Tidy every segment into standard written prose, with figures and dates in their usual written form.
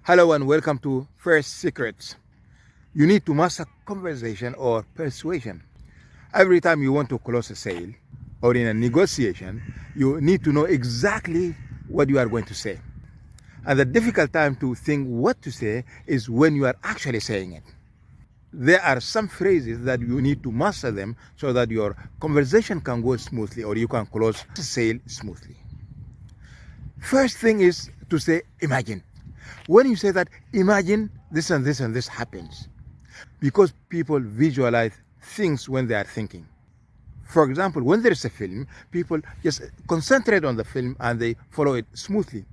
Hello and welcome to First Secrets. You need to master conversation or persuasion. Every time you want to close a sale or in a negotiation, you need to know exactly what you are going to say. And the difficult time to think what to say is when you are actually saying it. There are some phrases that you need to master them so that your conversation can go smoothly or you can close the sale smoothly. First thing is to say imagine. When you say that, imagine this and this and this happens, because people visualize things when they are thinking. For example, when there is a film, people just concentrate on the film and they follow it smoothly.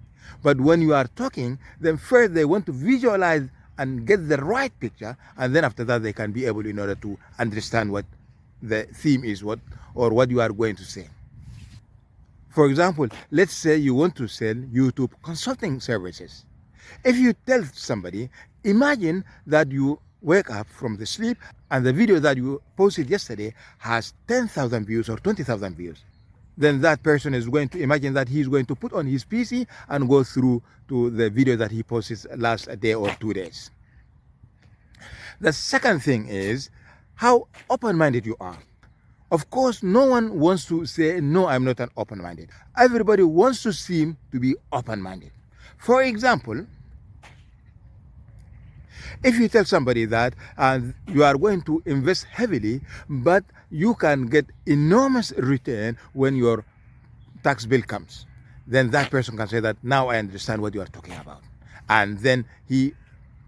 But when you are talking, then first they want to visualize and get the right picture, and then after that they can be able in order to understand what the theme is, what you are going to say. For example, let's say you want to sell YouTube consulting services. If you tell somebody, imagine that you wake up from the sleep and the video that you posted yesterday has 10,000 views or 20,000 views, then that person is going to imagine that he's going to put on his PC and go through to the video that he posted last day or 2 days. The second thing is how open-minded you are. Of course, no one wants to say, no, I'm not an open-minded. Everybody wants to seem to be open-minded. For example, if you tell somebody that you are going to invest heavily, but you can get enormous return when your tax bill comes, then that person can say that, now I understand what you are talking about. And then he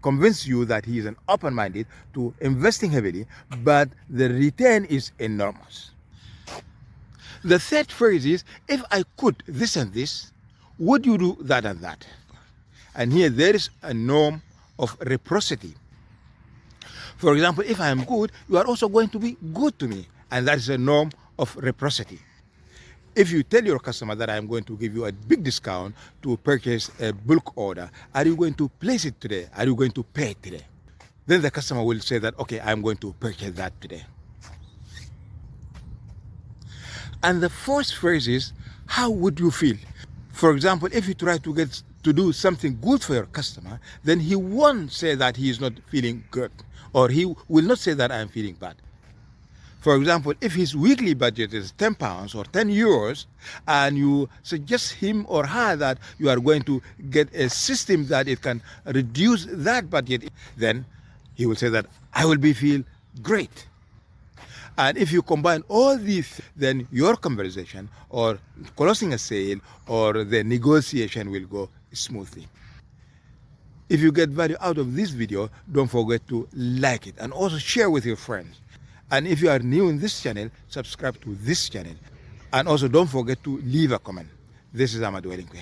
convinces you that he is an open-minded to investing heavily, but the return is enormous. The third phrase is, if I could this and this, would you do that and that? And here there is a norm of reciprocity. For example, if I am good, you are also going to be good to me. And that is a norm of reciprocity. If you tell your customer that I am going to give you a big discount to purchase a bulk order, are you going to place it today? Are you going to pay it today? Then the customer will say that, okay, I'm going to purchase that today. And the fourth phrase is, how would you feel? For example, if you try to do something good for your customer, then he won't say that he is not feeling good, or he will not say that I'm feeling bad. For example, if his weekly budget is £10 or €10, and you suggest him or her that you are going to get a system that it can reduce that budget, then he will say that I will feel great. And if you combine all these, then your conversation or closing a sale or the negotiation will go smoothly. If you get value out of this video, don't forget to like it and also share with your friends. And if you are new in this channel, subscribe to this channel. And also don't forget to leave a comment. This is Amadou Elinkwe.